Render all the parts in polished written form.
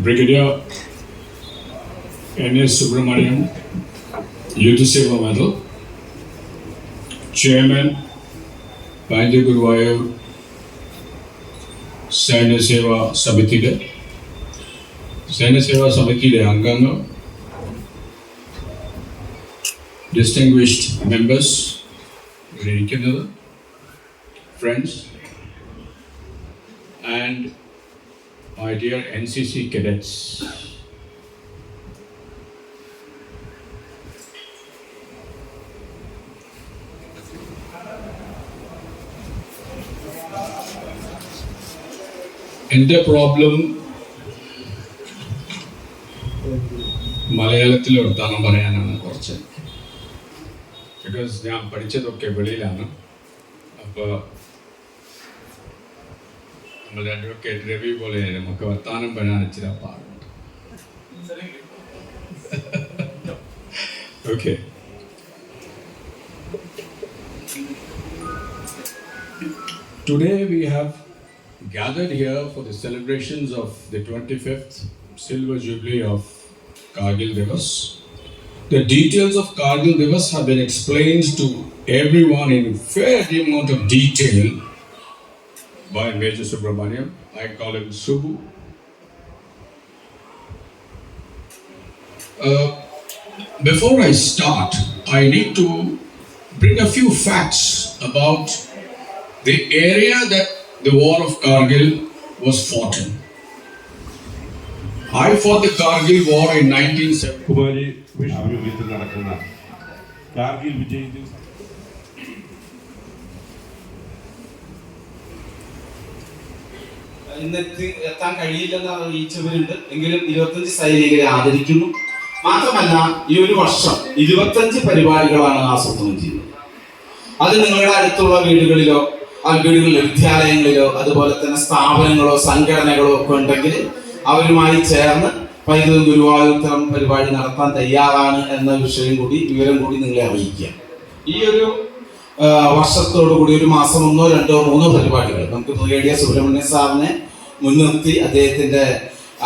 Brigadier N.S. Subramaniam, Youth Seva Medal, Chairman, Pandya Guruvayur Saina Seva Samitide, Saina Seva Samitide Anganga, distinguished members, friends, and my dear NCC cadets. എൻ്റെ problem മലയാളത്തിൽ വർത്താനം പറയാനാണ് കുറച്ച്. Because ഞാൻ പഠിച്ചതൊക്കെ വെളിയിലാണ്. അപ്പോൾ നമ്മുടെ അഡ്വക്കേറ്റ് രവി പോലെ നമുക്ക് വർത്താനം പറയാൻ ഇച്ചിരി പാടുണ്ട്. Okay. Today we have gathered here for the celebrations of the 25th Silver Jubilee of Kargil Divas. The details of Kargil Divas have been explained to everyone in fair amount of detail by Major Subramaniam. I call him Subbu. Before I start, I need to bring a few facts about the area that the war of Kargil was fought in. I fought the Kargil war in 1970. Kumari വിഷ്ണുവിൽ നടക്കുന്ന കാർഗിൽ വിജയത്തിൽ ഇന്നത്തെ എത്താൻ കഴിയില്ലെന്ന് അറിയിച്ചവരുണ്ട്. എങ്കിലും 25 സൈനികരെ ആദരിക്കുന്നു. മാത്രമല്ല, ഈ ഒരു വർഷം 25 പരിപാടികളാണ് ആസൂത്രണം ചെയ്യുന്നത്. അത് നിങ്ങളുടെ അടുത്തുള്ള വീടുകളിലോ വീടുകളിലെ വിദ്യാലയങ്ങളിലോ അതുപോലെ തന്നെ സ്ഥാപനങ്ങളോ സംഘടനകളോ ഒക്കെ ഉണ്ടെങ്കിൽ അവരുമായി ചേർന്ന് പൈതൃക ഗുരുവായൂർ പരിപാടി നടത്താൻ തയ്യാറാണ് എന്ന വിവരം കൂടി നിങ്ങളെ അറിയിക്കുക. ഈ ഒരു വർഷത്തോടുകൂടി ഒരു മാസം 1, 2, 3 പരിപാടികൾ നമുക്ക് ബ്രിഗേഡിയർ സുബ്രഹ്മണ്യൻ സാറിനെ മുൻനിർത്തി അദ്ദേഹത്തിൻ്റെ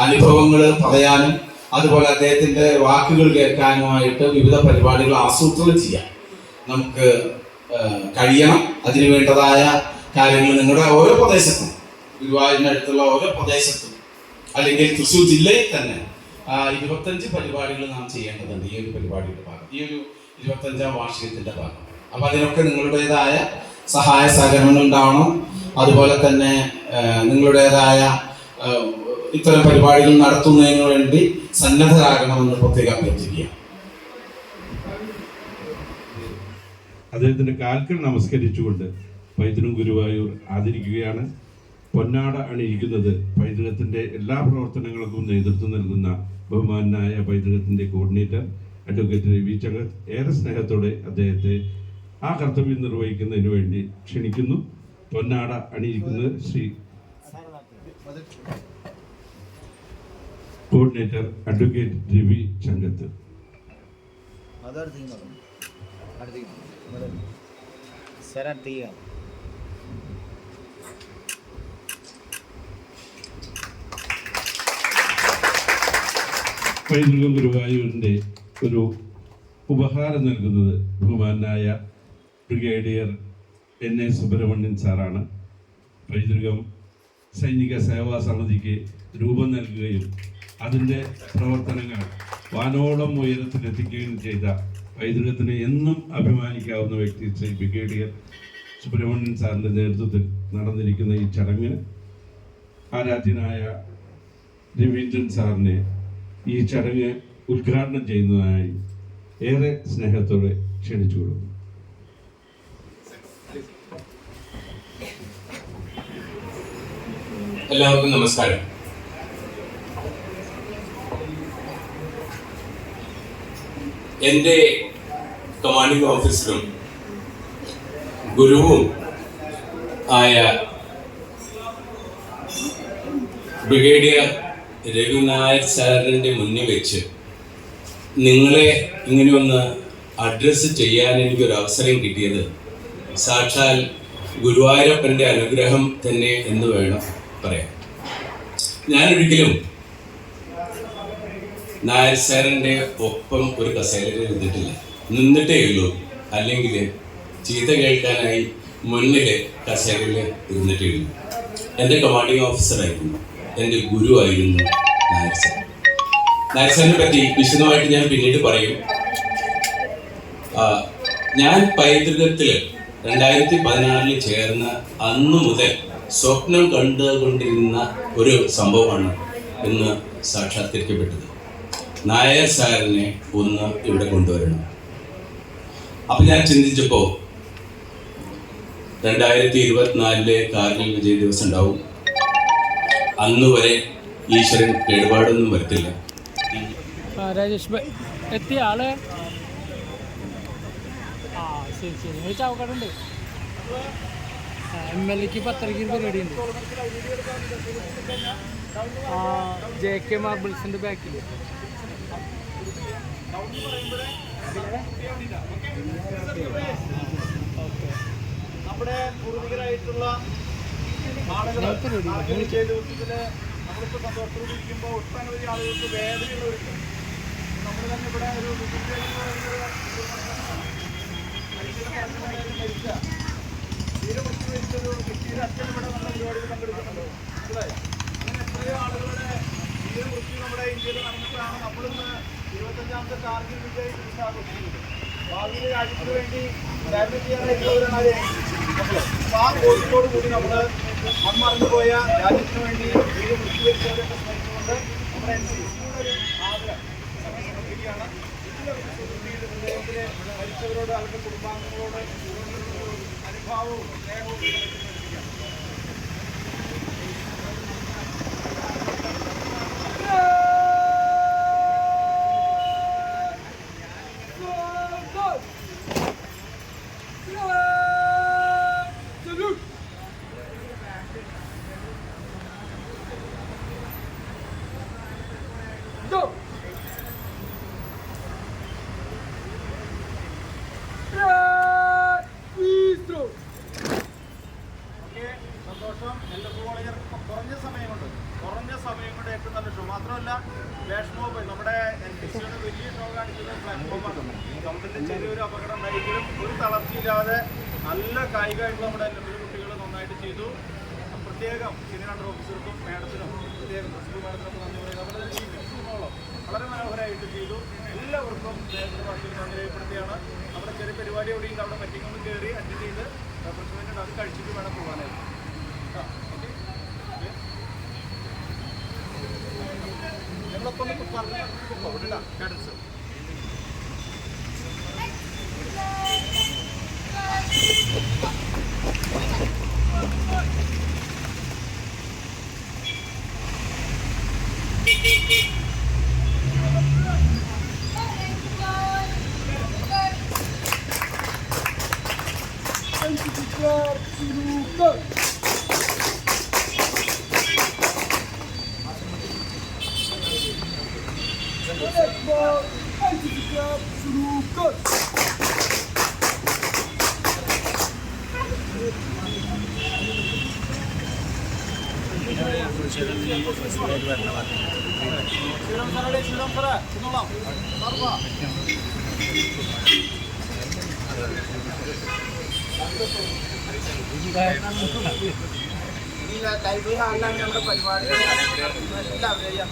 അനുഭവങ്ങൾ പറയാനും അതുപോലെ അദ്ദേഹത്തിൻ്റെ വാക്കുകൾ കേൾക്കാനുമായിട്ട് വിവിധ പരിപാടികൾ ആസൂത്രണം ചെയ്യാം നമുക്ക് കഴിയണം. അതിനു വേണ്ടതായ കാര്യങ്ങൾ നിങ്ങളുടെ ഓരോ പ്രദേശത്തും, ഗുരുവായൂരിനടുത്തുള്ള ഓരോ പ്രദേശത്തും അല്ലെങ്കിൽ തൃശ്ശൂർ ജില്ലയിൽ തന്നെ 25 പരിപാടികൾ നാം ചെയ്യേണ്ടതുണ്ട്. ഈ ഒരു പരിപാടിയുടെ ഭാഗം, ഈ ഒരു 25ാം വാർഷികത്തിൻ്റെ ഭാഗം. അപ്പം അതിനൊക്കെ നിങ്ങളുടേതായ സഹായ സഹകരണങ്ങൾ ഉണ്ടാവണം. അതുപോലെ തന്നെ നിങ്ങളുടേതായ ഇത്തരം പരിപാടികൾ നടത്തുന്നതിന് വേണ്ടി സന്നദ്ധരാകണമെന്ന് പ്രത്യേകം അഭ്യർത്ഥിക്കുക. അദ്ദേഹത്തിൻ്റെ കാൽക്കൽ നമസ്കരിച്ചുകൊണ്ട് പൈതൃകം ഗുരുവായൂർ ആദരിക്കുകയാണ്. പൊന്നാട അണിയിക്കുന്നത് പൈതൃകത്തിൻ്റെ എല്ലാ പ്രവർത്തനങ്ങൾക്കും നേതൃത്വം നൽകുന്ന ബഹുമാനായ പൈതൃകത്തിൻ്റെ കോർഡിനേറ്റർ അഡ്വക്കേറ്റ് രവി ചങ്കത്ത് ഏറെ സ്നേഹത്തോടെ അദ്ദേഹത്തെ ആ കർത്തവ്യം നിർവഹിക്കുന്നതിന് വേണ്ടി ക്ഷണിക്കുന്നു. പൊന്നാട അണിയിക്കുന്നത് ശ്രീ കോർഡിനേറ്റർ അഡ്വക്കേറ്റ് രവി ചങ്കത്ത്. പൈതൃകം ഗുരുവായൂരിൻ്റെ ഒരു ഉപഹാരം നൽകുന്നത് ബഹുമാനായ ബ്രിഗേഡിയർ N.S. സുബ്രഹ്മണ്യൻ സാറാണ്. പൈതൃകം സൈനിക സേവാ സമിതിക്ക് രൂപം നൽകുകയും അതിൻ്റെ പ്രവർത്തനങ്ങൾ വാനോളം ഉയരത്തിലെത്തിക്കുകയും ചെയ്ത പൈതൃകത്തിന് എന്നും അഭിമാനിക്കാവുന്ന വ്യക്തി ശ്രീ ബ്രിഗേഡിയർ സുബ്രഹ്മണ്യൻ സാറിൻ്റെ നേതൃത്വത്തിൽ നടന്നിരിക്കുന്ന ഈ ചടങ്ങിന് ആരാധ്യനായ രവീന്ദ്രൻ സാറിനെ ഈ ചടങ്ങ് ഉദ്ഘാടനം ചെയ്യുന്നതിനായി ഏറെ സ്നേഹത്തോടെ ക്ഷണിച്ചു കൊടുക്കുന്നു. എല്ലാവർക്കും നമസ്കാരം. എൻ്റെ കമാൻഡിംഗ് ഓഫീസറും ഗുരുവും ആയ ബ്രിഗേഡിയർ രവി നായർ സാറിൻ്റെ മുന്നിൽ വെച്ച് നിങ്ങളെ ഇങ്ങനെ ഒന്ന് അഡ്രസ്സ് ചെയ്യാൻ എനിക്കൊരു അവസരം കിട്ടിയത് സാക്ഷാൽ ഗുരുവായൂരപ്പൻ്റെ അനുഗ്രഹം തന്നെ എന്ന് വേണം പറയാൻ. ഞാനൊരിക്കലും നായർ സാറിൻ്റെ ഒപ്പം ഒരു കസേരയിൽ ഇരുന്നിട്ടില്ല, നിന്നിട്ടേ ഉള്ളൂ. അല്ലെങ്കിൽ ചീത്ത കേൾക്കാനായി മുന്നിൽ കസേരയിൽ ഇരുന്നിട്ടേ ഉള്ളൂ. എൻ്റെ കമാൻഡിങ് ഓഫീസറായിരുന്നു, എൻ്റെ ഗുരുവായിരുന്നു നായർ സാർ. നായർ സാറിനെ പറ്റി വിശദമായിട്ട് ഞാൻ പിന്നീട് പറയും. ഞാൻ പൈതൃകത്തിൽ 2016 ചേർന്ന അന്ന് മുതൽ സ്വപ്നം കണ്ടുകൊണ്ടിരുന്ന ഒരു സംഭവമാണ് ഇന്ന് സാക്ഷാത്കരിക്കപ്പെട്ടത്. നായർ സാറിനെ ഒന്ന് ഇവിടെ കൊണ്ടുവരണം. അപ്പം ഞാൻ ചിന്തിച്ചപ്പോൾ 2024 കാർഗിൽ വിജയ ദിവസം ഉണ്ടാവും. അന്ന് വരെ ഈശ്വരൻ കേടുപാടൊന്നും വരുത്തില്ല. രാജേഷ് ഭായ് എത്തിയ ആള് ആ ശരി ശരി ഒരു ചാവക്കാടുണ്ട്. MLA-ക്ക് 10:30 പരിപാടി ഉണ്ട്. JK മാർബിൾസിന്റെ ബാക്കിൽ. നമ്മുടെ പൂർവികരായിട്ടുള്ള ആളുകൾ നമ്മളിപ്പോൾ സന്തോഷത്തോടെ ഇരിക്കുമ്പോൾ ഒട്ടനവധി ആളുകൾക്ക് വേദനയുള്ളവരുണ്ട്. നമ്മൾ തന്നെ ഇവിടെ ഒരു മരിച്ച തീരമൃത്യു മരിച്ചൊരു വ്യക്തിയുടെ അച്ഛൻ ഇവിടെ നല്ല പരിപാടിയിൽ പങ്കെടുക്കുന്നുണ്ട്. മനസ്സിലായോ? അങ്ങനെ എത്രയോ ആളുകളുടെ തീരമൃത്യു നമ്മുടെ ഇന്ത്യയിൽ നടന്നിട്ടാണ് നമ്മളിന്ന് 25ാമത്തെ കാർഗിൽ വിജയ ദിവസം ആഘോഷിക്കുന്നത്. ഭാവിയിലെ രാജ്യത്തിന് വേണ്ടി രാജ്യം ചെയ്യാനായിട്ടുള്ളവരാണ് മക്കളെ. അപ്പോൾ ആ കോഴ്സോട് കൂടി നമ്മൾ മൺമറന്നുപോയ രാജ്യത്തിന് വേണ്ടി മൃത്യു വരിച്ചവരൊക്കെ സ്മരിച്ചുകൊണ്ട് നമ്മുടെ NCC-യുടെ ഒരു ആദരം സമർപ്പിക്കുകയാണ്. ഹൃദയത്തിലെ മരിച്ചവരോട് അവരുടെ കുടുംബാംഗങ്ങളോട് അനുഭാവവും സ്നേഹവും സമർപ്പിക്കുകയാണ്. സന്തോഷം. എല്ലപ്പോൾ വളരെ കുറഞ്ഞ സമയം കൊണ്ട് ഏറ്റവും നല്ല ഷോ. മാത്രമല്ല ഫ്ലാഷ് മോബ് നമ്മുടെ NCC-യുടെ വലിയ ഷോ കാണിച്ചത് ഫ്ലാഷ് മോബാണ്. കമ്പനിൻ്റെ ചെറിയൊരു അപകടം ഉണ്ടായെങ്കിലും ഒരു തളർച്ചയില്ലാതെ നല്ല കായികമായിട്ടുള്ള നമ്മുടെ എല്ലാ കുട്ടികൾ നന്നായിട്ട് ചെയ്തു. പ്രത്യേകം സീനിയർ അണ്ടർ ഓഫീസർക്കും മാഡത്തിനും പ്രത്യേകം പ്രിൻസിപ്പൽ മാഡത്തിനൊക്കെ നന്ദി പറയുന്നത്. നമ്മുടെ ഈ ടീമോളം വളരെ മനോഹരമായിട്ട് ചെയ്തു. എല്ലാവർക്കും ഭാഷയിൽ നന്ദി രേഖപ്പെടുത്തിയാണ്. നമ്മുടെ ചെറിയ പരിപാടി എവിടെ ഉണ്ട്, അവിടെ മീറ്റിംഗ് ഒന്ന് കയറി അറ്റൻഡ് ചെയ്ത് പ്രസിഡന്റ് അത് കഴിച്ചിട്ട് വേണം പോകാനായിട്ട്. ഞങ്ങളൊക്കെ ഒന്ന് പറഞ്ഞു അവിടെ ഗൈഡൻസ്. ലൈബ്രറി ഹാളിലാണ് നമ്മുടെ പരിപാടി. എല്ലാവരെയും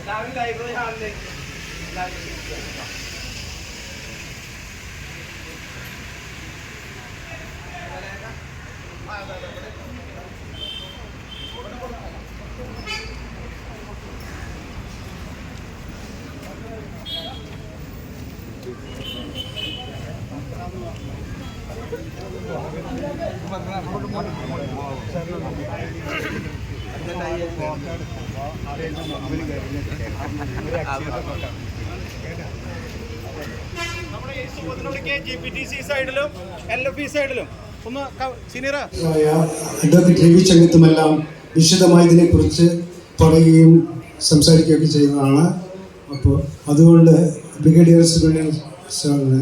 എല്ലാവരും ലൈബ്രറി ഹാളിലേക്ക് നമ്മുടെ ഈ സുഭദ്രവിളിക്ക് GPTC സൈഡിലും LFE സൈഡിലും ഒന്ന് സീനിയർ അഡ്വക്കേറ്റ് രവി ചങ്ങത്തുമെല്ലാം വിശദമായി ഇതിനെക്കുറിച്ച് പറയുകയും സംസാരിക്കുകയൊക്കെ ചെയ്യുന്നതാണ്. അപ്പോൾ അതുകൊണ്ട് ബ്രിഗേഡിയർ സുബ്രഹ്മണ്യൻ സാറിന്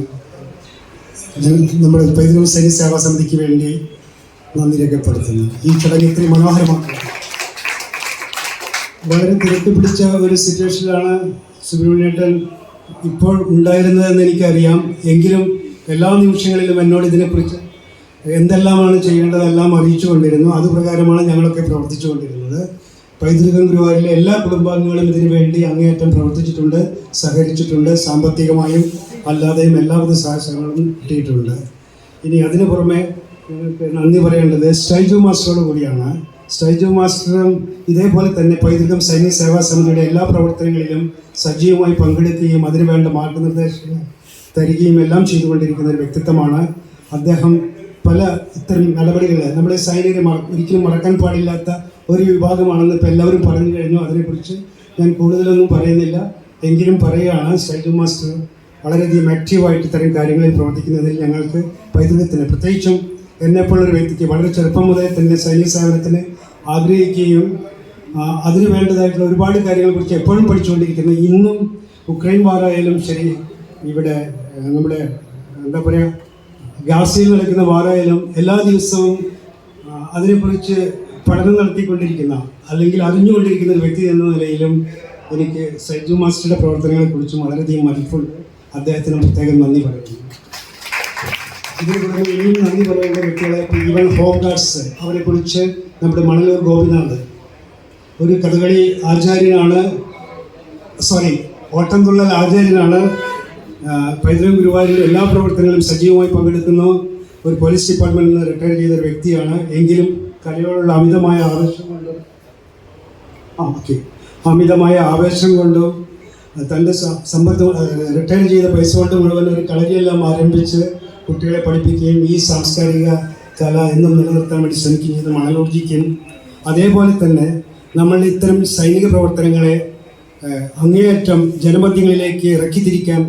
നമ്മുടെ പൈതൃക സൈനിക സേവാ സമിതിക്ക് വേണ്ടി നന്ദി രേഖപ്പെടുത്തുന്നു. ഈ ചടങ്ങ് ഇത്രയും മനോഹരമാക്കുക. വളരെ തിരക്ക് പിടിച്ച ഒരു സിറ്റുവേഷനിലാണ് സുബ്രഹ്മണ്യേട്ടൻ ഇപ്പോൾ ഉണ്ടായിരുന്നതെന്ന് എനിക്കറിയാം. എങ്കിലും എല്ലാ നിമിഷങ്ങളിലും എന്നോട് ഇതിനെക്കുറിച്ച് എന്തെല്ലാമാണ് ചെയ്യേണ്ടതെല്ലാം അറിയിച്ചു കൊണ്ടിരുന്നു. അതുപ്രകാരമാണ് ഞങ്ങളൊക്കെ പ്രവർത്തിച്ചു കൊണ്ടിരുന്നത്. പൈതൃകം ഗുരുവായൂരിലെ എല്ലാ കുടുംബാംഗങ്ങളും ഇതിനു വേണ്ടി അങ്ങേയറ്റം പ്രവർത്തിച്ചിട്ടുണ്ട്, സഹകരിച്ചിട്ടുണ്ട്. സാമ്പത്തികമായും അല്ലാതെയും എല്ലാവിധ സഹായങ്ങളും കിട്ടിയിട്ടുണ്ട്. ഇനി അതിനു പുറമെ ഞങ്ങൾക്ക് നന്ദി പറയേണ്ടത് സ്റ്റൈജു മാസ്റ്ററോട് കൂടിയാണ്. സ്റ്റൈജു മാസ്റ്ററും ഇതേപോലെ തന്നെ പൈതൃകം സൈനിക സേവാ സമിതിയുടെ എല്ലാ പ്രവർത്തനങ്ങളിലും സജീവമായി പങ്കെടുക്കുകയും അതിനുവേണ്ട മാർഗനിർദ്ദേശങ്ങൾ തരികയും എല്ലാം ചെയ്തുകൊണ്ടിരിക്കുന്ന ഒരു വ്യക്തിത്വമാണ് അദ്ദേഹം. പല ഇത്തരം നടപടികൾ നമ്മുടെ സൈനികരെ ഒരിക്കലും മറക്കാൻ പാടില്ലാത്ത ഒരു വിഭാഗമാണെന്ന് ഇപ്പോൾ എല്ലാവരും പറഞ്ഞു കഴിഞ്ഞു. അതിനെക്കുറിച്ച് ഞാൻ കൂടുതലൊന്നും പറയുന്നില്ല, എങ്കിലും പറയുകയാണ് സ്റ്റൈജു മാസ്റ്റർ വളരെയധികം ആക്റ്റീവായിട്ട് ഇത്തരം കാര്യങ്ങളിൽ പ്രവർത്തിക്കുന്നതിൽ ഞങ്ങൾക്ക് പൈതൃകത്തിന്, പ്രത്യേകിച്ചും എന്നെപ്പോലൊരു വ്യക്തിക്ക് വളരെ ചെറുപ്പം മുതൽ തന്നെ സൈനിക സേവനത്തിന് ആഗ്രഹിക്കുകയും അതിന് വേണ്ടതായിട്ടുള്ള ഒരുപാട് കാര്യങ്ങളെക്കുറിച്ച് എപ്പോഴും പഠിച്ചുകൊണ്ടിരിക്കുന്നു. ഇന്നും ഉക്രൈൻ വാറായാലും ശരി, ഇവിടെ നമ്മുടെ എന്താ പറയുക ഗാസയിൽ നടക്കുന്ന വാറായാലും എല്ലാ ദിവസവും അതിനെക്കുറിച്ച് പഠനം നടത്തിക്കൊണ്ടിരിക്കുന്ന അല്ലെങ്കിൽ അറിഞ്ഞുകൊണ്ടിരിക്കുന്ന ഒരു വ്യക്തി എന്ന നിലയിലും എനിക്ക് സൈജു മാസ്റ്ററുടെ പ്രവർത്തനങ്ങളെക്കുറിച്ചും വളരെയധികം മതിപ്പുണ്ട്. അദ്ദേഹത്തിന് പ്രത്യേകം നന്ദി പറയുന്നു. ഇതിന് പുറമെ ഇനിയും നന്ദി പറയേണ്ട വ്യക്തികളെ ഈവൻ ഹോം ഗാർഡ്സ്, അവരെക്കുറിച്ച് നമ്മുടെ മണലൂർ ഗോപിനാഥ് ഒരു കഥകളി ആചാര്യനാണ്, ഓട്ടംതുള്ളൽ ആചാര്യനാണ്. പൈതൃകം ഗുരുവായൂരിലെ എല്ലാ പ്രവർത്തനങ്ങളും സജീവമായി പങ്കെടുക്കുന്നു. ഒരു പോലീസ് ഡിപ്പാർട്ട്മെൻറ്റിൽ നിന്ന് റിട്ടയർ ചെയ്ത ഒരു വ്യക്തിയാണ്. എങ്കിലും കലയോടുള്ള അമിതമായ ആവേശം കൊണ്ടും തൻ്റെ സമ്പത്ത് റിട്ടയർ ചെയ്ത പൈസ കൊണ്ട് മുഴുവൻ ഒരു കളരിയെല്ലാം ആരംഭിച്ച് കുട്ടികളെ പഠിപ്പിക്കുകയും ഈ സാംസ്കാരിക കല എന്നും നിലനിർത്താൻ വേണ്ടി ശ്രമിക്കുകയും ചെയ്ത മണലൂർജിക്കും, അതേപോലെ തന്നെ നമ്മളുടെ ഇത്തരം സൈനിക പ്രവർത്തനങ്ങളെ അങ്ങേയറ്റം ജനമധ്യങ്ങളിലേക്ക് ഇറക്കിത്തിരിക്കാൻ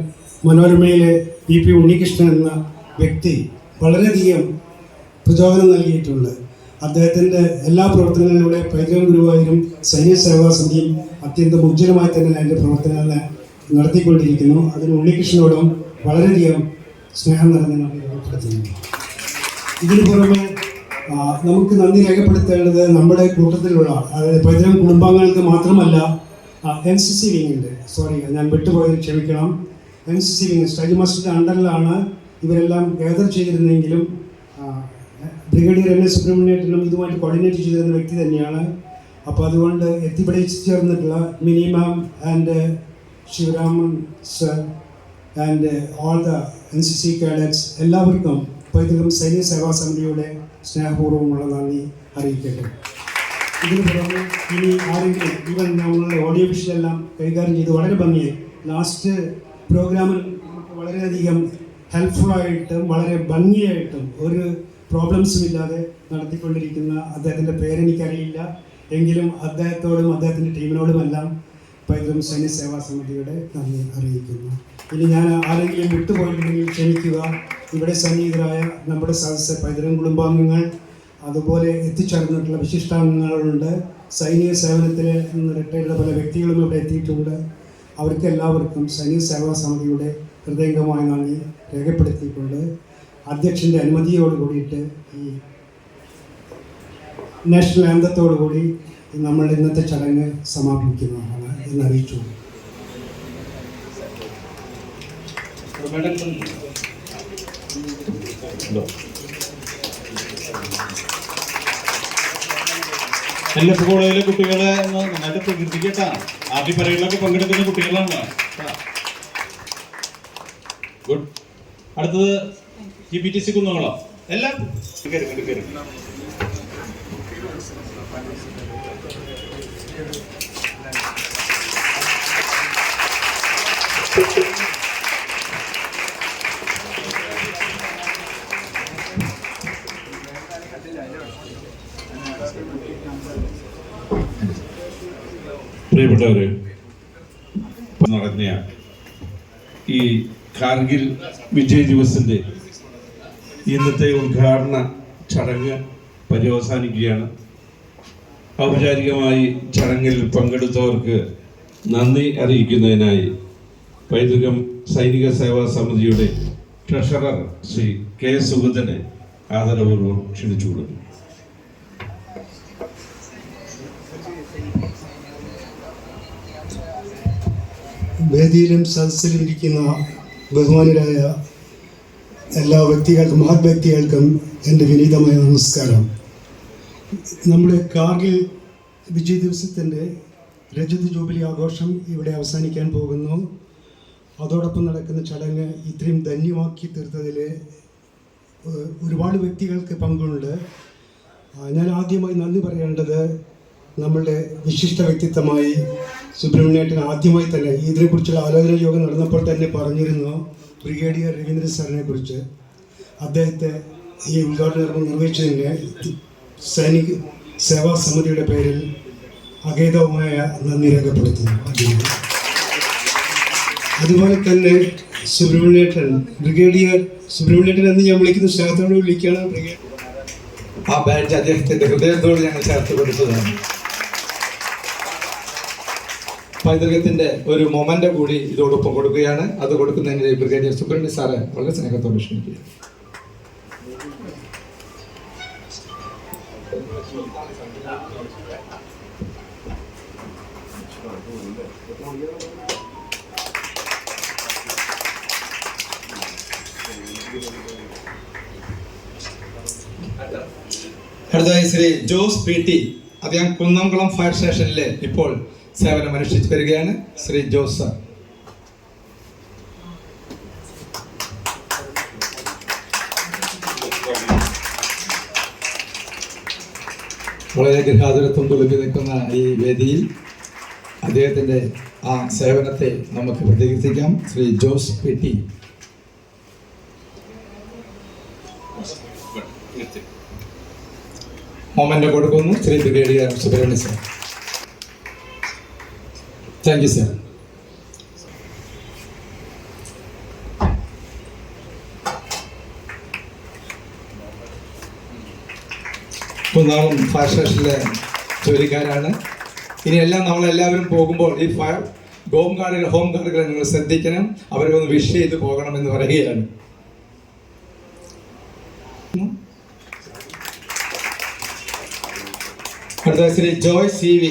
മനോരമയിലെ PP ഉണ്ണികൃഷ്ണൻ എന്ന വ്യക്തി വളരെയധികം പ്രചോദനം നൽകിയിട്ടുണ്ട്. അദ്ദേഹത്തിൻ്റെ എല്ലാ പ്രവർത്തനങ്ങളിലൂടെ പൈതൃകം ഗുരുവായൂരും സൈനിക സേവാ സമിതിയും അത്യന്തം ഉജ്ജ്വലമായി തന്നെ അതിൻ്റെ പ്രവർത്തനങ്ങൾ നടത്തിക്കൊണ്ടിരിക്കുന്നു. അതിന് ഉണ്ണികൃഷ്ണനോടും വളരെയധികം സ്നേഹം നിറഞ്ഞ നന്ദി രേഖപ്പെടുത്തുന്നു. ഇതിനു പുറമെ നമുക്ക് നന്ദി രേഖപ്പെടുത്തേണ്ടത് നമ്മുടെ കൂട്ടത്തിലുള്ള, അതായത് പൈതൃകം കുടുംബാംഗങ്ങൾക്ക് മാത്രമല്ല, NCC വിങ്ങിൻ്റെ, ഞാൻ വിട്ടുപോയത് ക്ഷമിക്കണം. NCC വിങ് സ്റ്റൈജു മാസ്റ്ററുടെ അണ്ടറിലാണ് ഇവരെല്ലാം ഗാദർ ചെയ്തിരുന്നെങ്കിലും ബ്രിഗേഡിയർ NS സുബ്രഹ്മണ്യേട്ടനും ഇതുമായിട്ട് കോർഡിനേറ്റ് ചെയ്തിരുന്ന വ്യക്തി തന്നെയാണ്. അപ്പോൾ അതുകൊണ്ട് എത്തിപ്പിടിച്ചേർന്നിട്ടുള്ള Mini ma'am and Sivaraman sir and all the NCC cadets എല്ലാവർക്കും പൈതൃകം സൈനിക സേവാ സമിതിയുടെ സ്നേഹപൂർവ്വമുള്ള നന്ദി അറിയിക്കട്ടെ. ഇതിന് പുറമെ ഇനി ആരെങ്കിലും ഈവൻ നമ്മളുടെ ഓഡിയോ വിഷയെല്ലാം കൈകാര്യം ചെയ്ത് വളരെ ഭംഗിയായി ലാസ്റ്റ് പ്രോഗ്രാമിൽ നമുക്ക് വളരെയധികം ഹെൽപ്ഫുള്ളായിട്ടും വളരെ ഭംഗിയായിട്ടും ഒരു പ്രോബ്ലംസും ഇല്ലാതെ നടത്തിക്കൊണ്ടിരിക്കുന്ന അദ്ദേഹത്തിൻ്റെ പേരെനിക്കറിയില്ല, എങ്കിലും അദ്ദേഹത്തോടും അദ്ദേഹത്തിൻ്റെ ടീമിനോടുമെല്ലാം പൈതൃകം സൈനിക സേവാ സമിതിയുടെ നന്ദി അറിയിക്കുന്നു. ഇനി ഞാൻ ആരെങ്കിലും വിട്ടുപോയിട്ടുണ്ടെങ്കിൽ ക്ഷമിക്കുക. ഇവിടെ സന്നിഹിതരായ നമ്മുടെ സദസ്സ് പൈതൃകം കുടുംബാംഗങ്ങൾ, അതുപോലെ എത്തിച്ചേർന്നിട്ടുള്ള വിശിഷ്ടാംഗങ്ങളുണ്ട്. സൈനിക സേവനത്തിൽ നിന്ന് റിട്ടയർഡ് പല വ്യക്തികളും ഇവിടെ എത്തിയിട്ടുണ്ട്. അവർക്ക് എല്ലാവർക്കും സൈനിക സേവാ സമിതിയുടെ ഹൃദയംഗമായ നന്ദി രേഖപ്പെടുത്തിയിട്ടുണ്ട്. അധ്യക്ഷൻ്റെ അനുമതിയോട് കൂടിയിട്ട് ഈ നാഷണൽ ആന്തത്തോടു കൂടി നമ്മൾ ഇന്നത്തെ ചടങ്ങ് സമാപിക്കുന്നതാണ് എന്നറിയിച്ചു. എല്ലാ സ്കൂളിലെ കുട്ടികളെ നന്നായിട്ട് പ്രകീർത്തിക്കട്ടാ. ആദ്യ പരേഡിലൊക്കെ പങ്കെടുക്കുന്ന കുട്ടികളാണ്. ഗുഡ്. അടുത്തത് GPTC കുന്നുകളോ എല്ലാം പ്രിയപ്പെട്ടവരെ, നടന്ന ഈ കാർഗിൽ വിജയ് ദിവസിൻ്റെ ഇന്നത്തെ ഉദ്ഘാടന ചടങ്ങ് പര്യവസാനിക്കുകയാണ്. ഔപചാരികമായി ചടങ്ങിൽ പങ്കെടുത്തവർക്ക് നന്ദി അറിയിക്കുന്നതിനായി പൈതൃകം സൈനിക സേവാ സമിതിയുടെ ട്രഷറർ ശ്രീ K. സുഗതനെ ആദരപൂർവ്വം ക്ഷണിച്ചുകൊള്ളുന്നു. വേദിയിലും സദസ്സിലും ഇരിക്കുന്ന ബഹുമാനരായ എല്ലാ വ്യക്തികൾക്കും, മഹത് വ്യക്തികൾക്കും എൻ്റെ വിനീതമായ നമസ്കാരം. നമ്മുടെ കാർഗിൽ വിജയ് ദിവസത്തിൻ്റെ രജത ജൂബിലി ആഘോഷം ഇവിടെ അവസാനിക്കാൻ പോകുന്നു. അതോടൊപ്പം നടക്കുന്ന ചടങ്ങ് ഇത്രയും ധന്യമാക്കി തീർത്തതിൽ ഒരുപാട് വ്യക്തികൾക്ക് പങ്കുണ്ട്. ഞാൻ ആദ്യമായി നന്ദി പറയേണ്ടത് നമ്മളുടെ വിശിഷ്ട വ്യക്തിത്വമായി സുബ്രഹ്മണ്യേട്ടൻ ആദ്യമായി തന്നെ ഇതിനെക്കുറിച്ചുള്ള ആലോചന യോഗം നടന്നപ്പോൾ തന്നെ പറഞ്ഞിരുന്നു ബ്രിഗേഡിയർ രവീന്ദ്രൻ സാറിനെ കുറിച്ച്. അദ്ദേഹത്തെ ഈ ഉദ്ഘാടനം നിർവഹിച്ചതിന് സൈനിക സേവാ സമിതിയുടെ പേരിൽ അഗേതവുമായ നന്ദി രേഖപ്പെടുത്തുന്നു. അതുപോലെ തന്നെ സുബ്രഹ്മണ്യേട്ടൻ, ബ്രിഗേഡിയർ സുബ്രഹ്മണ്യേട്ടൻ എന്ന് ഞാൻ വിളിക്കുന്ന സ്നേഹത്തോട് വിളിക്കുകയാണ്. ആ ബാഡ്ജ് അദ്ദേഹത്തിന്റെ ഹൃദയത്തോട് ഞങ്ങൾ ചേർത്ത് കൊടുത്തതാണ്. പൈതൃകത്തിന്റെ ഒരു മൊമെന്റ് കൂടി ഇതോടൊപ്പം കൊടുക്കുകയാണ്. അത് കൊടുക്കുന്നതിന് ബ്രിഗേഡിയർ സുബ്രഹ്മണ്യ സാറ് വളരെ സ്നേഹത്തോട് ക്ഷണിക്കുക. അടുത്തതായി ശ്രീ ജോസ് PT, അദ്ദേഹം കുന്നംകുളം ഫയർ സ്റ്റേഷനിൽ ഇപ്പോൾ സേവനം അനുഷ്ഠിച്ചു വരികയാണ്. ശ്രീ ജോസ് സാർ. വളരെ ഗൃഹാതുരത്വം തുളുമ്പി നിൽക്കുന്ന ഈ വേദിയിൽ അദ്ദേഹത്തിൻ്റെ ആ സേവനത്തെ നമുക്ക് പ്രകീർത്തിക്കാം. ശ്രീ ജോസ് PT. മൊമെന്റ് കൊടുക്കുന്നു Shri brigadier Subrahmanya sir. Thank you sir. Kunnamkulam fire സ്റ്റേഷനിലെ ജോലിക്കാരാണ്. ഇനിയെല്ലാം നമ്മളെല്ലാവരും പോകുമ്പോൾ ഈ ഫയർ ഹോം ഗാർഡുകളെ നിങ്ങൾ ശ്രദ്ധിക്കണം. അവരെ ഒന്ന് വിഷ് ചെയ്ത് പോകണം എന്ന് പറയുകയാണ്. അടുത്ത ശ്രീ ജോയ് CV.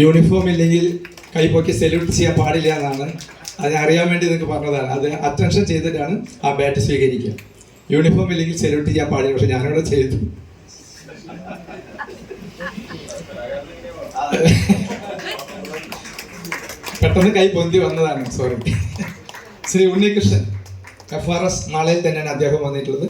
യൂണിഫോം ഇല്ലെങ്കിൽ കൈപ്പൊക്കി സെല്യൂട്ട് ചെയ്യാൻ പാടില്ല എന്നാണ്. അത് അറിയാൻ വേണ്ടി നിങ്ങൾക്ക് പറഞ്ഞതാണ്. അത് അറ്റൻഷൻ ചെയ്തിട്ടാണ് ആ ബാറ്റ് സ്വീകരിക്കുക. യൂണിഫോം ഇല്ലെങ്കിൽ സെല്യൂട്ട് ചെയ്യാൻ പാടില്ല. പക്ഷെ ഞാനിവിടെ ചെയ്തു. പെട്ടെന്ന് കൈ പൊന്തി വന്നതാണ്, സോറി. ശ്രീ ഉണ്ണികൃഷ്ണൻ FRS, നാളെയിൽ തന്നെയാണ് അദ്ദേഹം വന്നിട്ടുള്ളത്.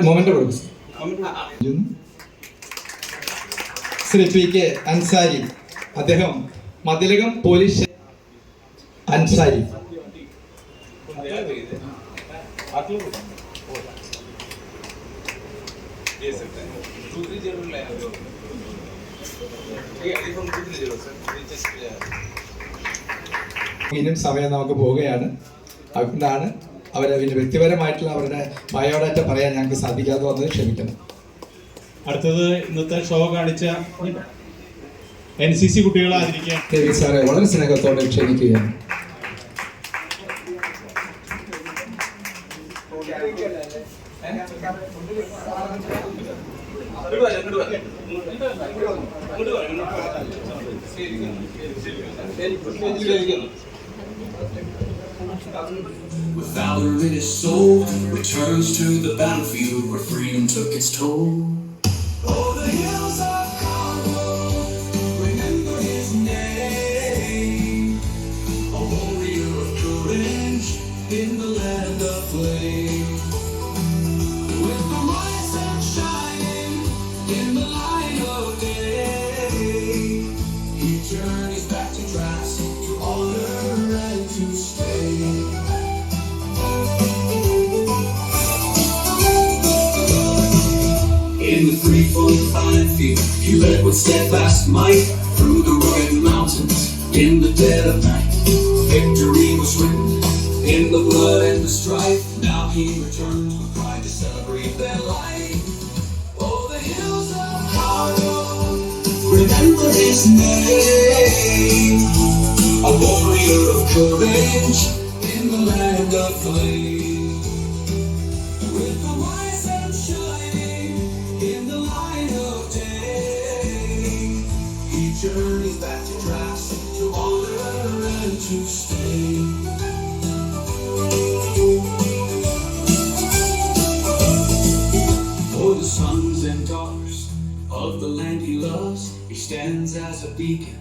മൊമെന്റ് കൊടുക്കും. ശ്രീ പി കെ അൻസാരി, അദ്ദേഹം മതിലകം പോലീസ് അൻസാരി. ഇനിയും സമയം നമുക്ക് പോവുകയാണ്. അതുകൊണ്ടാണ് അവരതിൻ്റെ വ്യക്തിപരമായിട്ടുള്ള അവരുടെ ബയോഡാറ്റ പറയാൻ ഞങ്ങൾക്ക് സാധിക്കാതെ വന്നത് ക്ഷമിക്കണം. അടുത്തത് ഇന്നത്തെ ഷോ കാണിച്ച NCC കുട്ടികളെ ആദരിക്കാൻ ദേവി സാറെ വളരെ സ്നേഹത്തോടെ ക്ഷണിക്കുകയാണ്. With valor in his soul, returns to the battlefield where freedom took its toll. Oh, the hills of Congo, remember his name. A warrior of courage in the land of flame. With the rising sun shining in the light of day, he journeys back to tracks to honor and to stay. In the free-flowing fine field, he led with steadfast might through the rugged mountains in the dead of night. Victory was written in the blood and the strife. Now he returns with pride to celebrate their life. Oh, the hills of Congo, remember his name. A warrior of courage in the land of flame. With the wise sun shining in the light of day, he journeys back to tracks to honor and to stay. For the sons and daughters of the land he loves, he stands as a beacon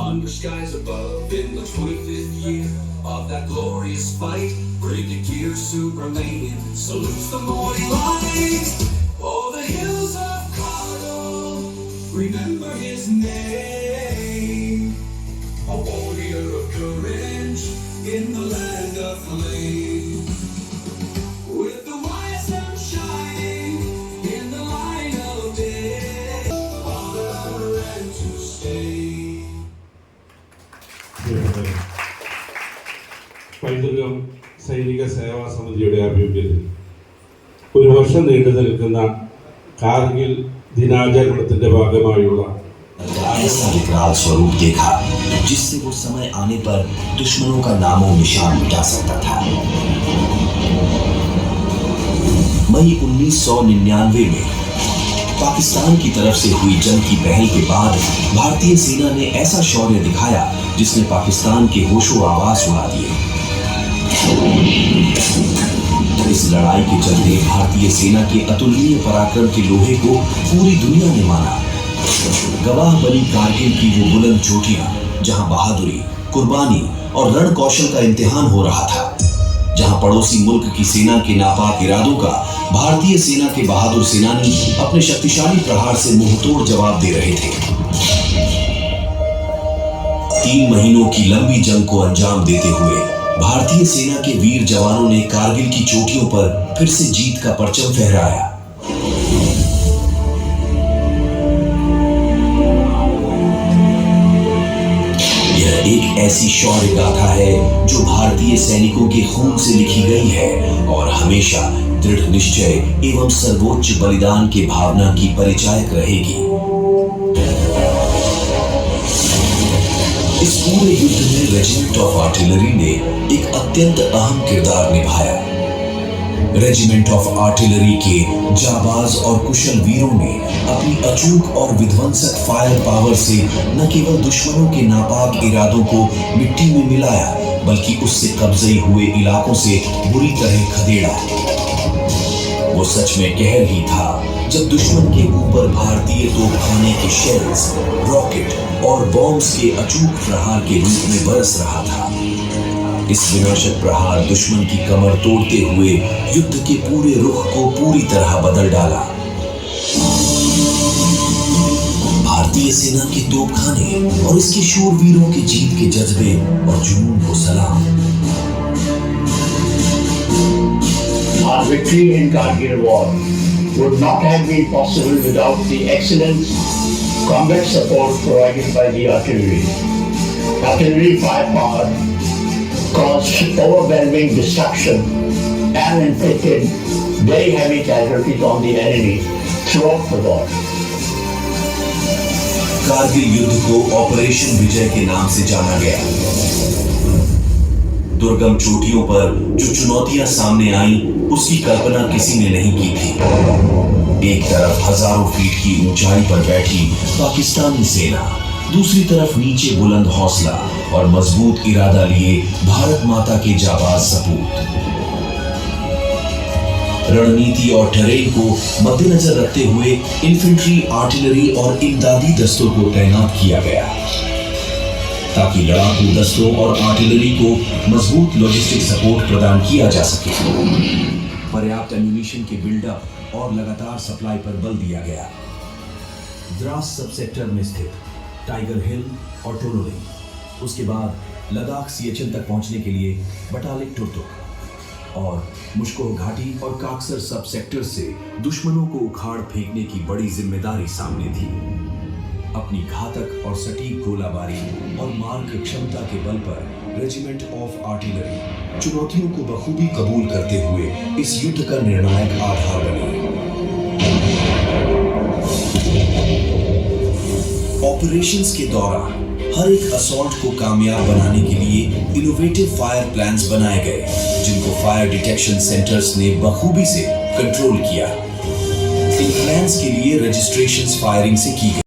under skies above. In the 25th year of that glorious fight, Brigadier Subramanian salutes the morning light. Oh, the hills of Congo, remember his name. A warrior of courage in the land of flame. With the wise sun shining in the light of day, honor and to stay. പൈതൃകം സൈനിക സേവാ സമിതിയുടെ ആഭിമുഖ്യത്തിൽ ഒരു വർഷം നീണ്ടു നിൽക്കുന്ന കാർഗിൽ ദിനാചരണത്തിന്റെ ഭാഗമായുള്ള ऐसा विकराल स्वरूप देखा जिससे वो समय आने पर दुश्मनों का नामो निशान मिटा सकता था। मई 1999 में पाकिस्तान की तरफ से हुई जंग की पहल के बाद भारतीय सेना ने ऐसा शौर्य दिखाया जिसने पाकिस्तान के होशो आवास उड़ा दिए। इस लड़ाई के चलते भारतीय सेना के अतुलनीय पराक्रम के लोहे को पूरी दुनिया ने माना। गवाह बनी कारगिल की वो बुलंद चोटियां जहां बहादुरी, कुर्बानी और रण कौशल का इम्तिहान हो रहा था, जहां पड़ोसी मुल्क की सेना के नापाक इरादों का भारतीय सेना के बहादुर सेनानी अपने शक्तिशाली प्रहार से मुंहतोड़ जवाब दे रहे थे। 3 महीनों की लंबी जंग को अंजाम देते हुए भारतीय सेना के वीर जवानों ने कारगिल की चोटियों पर फिर से जीत का परचम फहराया। यह एक ऐसी शौर्य गाथा है जो भारतीय सैनिकों के खून से लिखी गई है और हमेशा दृढ़ निश्चय एवं सर्वोच्च बलिदान की भावना की परिचायक रहेगी। इस पूरे युद्ध में रेजिमेंट ऑफ आर्टिलरी ने एक अत्यंत अहम किरदार निभाया। रेजिमेंट ऑफ आर्टिलरी के जाबाज और कुशल वीरों ने अपनी अचूक और विध्वंसक फायर पावर से न केवल दुश्मनों के नापाक इरादों को मिट्टी में मिलाया बल्कि उससे कब्जे हुए इलाकों से बुरी तरह खदेड़ा। वो सच में कहर ही था जब दुश्मन के ऊपर भारतीय तोपखाने के शेल्स, रॉकेट और बॉम्ब्स के अचूक प्रहार के रूप में बरस रहा था। इस विनाशक प्रहार दुश्मन की कमर तोड़ते हुए युद्ध के पूरे रुख को पूरी तरह बदल डाला। भारतीय सेना के तोपखाने और इसके शूरवीरों के जीत के जज्बे और जुनून को सलाम। Our victory in Kargil war would not have been possible without the excellent combat support provided by the artillery. Artillery firepower caused overwhelming destruction and inflicted very heavy casualties on the enemy throughout the war. Kargil युद्ध को operation विजय के नाम से जाना गया। दुर्गम चोटियों पर जो चुनौतियां सामने आईं, उसकी कल्पना किसी ने नहीं की थी। एक तरफ हजारों फीट की ऊंचाई पर बैठी पाकिस्तानी सेना, दूसरी तरफ नीचे बुलंद हौसला और मजबूत इरादा लिए भारत माता के जाबाज सपूत। रणनीति और टेरेन को मद्देनजर रखते हुए इन्फेंट्री, आर्टिलरी और इमदादी दस्तों को तैनात किया गया ताकि लड़ाकू दस्तों और आर्टिलरी को मजबूत लॉजिस्टिक सपोर्ट प्रदान किया जा सके। पर्याप्त एम्यूनिशन के बिल्डअप और लगातार सप्लाई पर बल दिया गया। द्रास सब सेक्टर में स्थित टाइगर हिल और टोलोलिंग, उसके बाद लद्दाख सियाचिन तक पहुंचने के लिए बटालिक टुर्तुक और मुश्कोह घाटी और काक्सर सब सेक्टर से दुश्मनों को उखाड़ फेंकने की बड़ी जिम्मेदारी सामने थी। अपनी घातक और सटीक गोलाबारी और मार्ग क्षमता के बल पर रेजिमेंट ऑफ आर्टिलरी चुनौतियों को बखूबी कबूल करते हुए इस युद्ध का निर्णायक आधार बने। ऑपरेशंस के दौरान हर एक असॉल्ट को कामयाब बनाने के लिए इनोवेटिव फायर प्लान्स बनाए गए, जिनको फायर डिटेक्शन सेंटर्स ने बखूबी से कंट्रोल किया। इन प्लान्स के लिए रजिस्ट्रेशंस फायरिंग से की गई।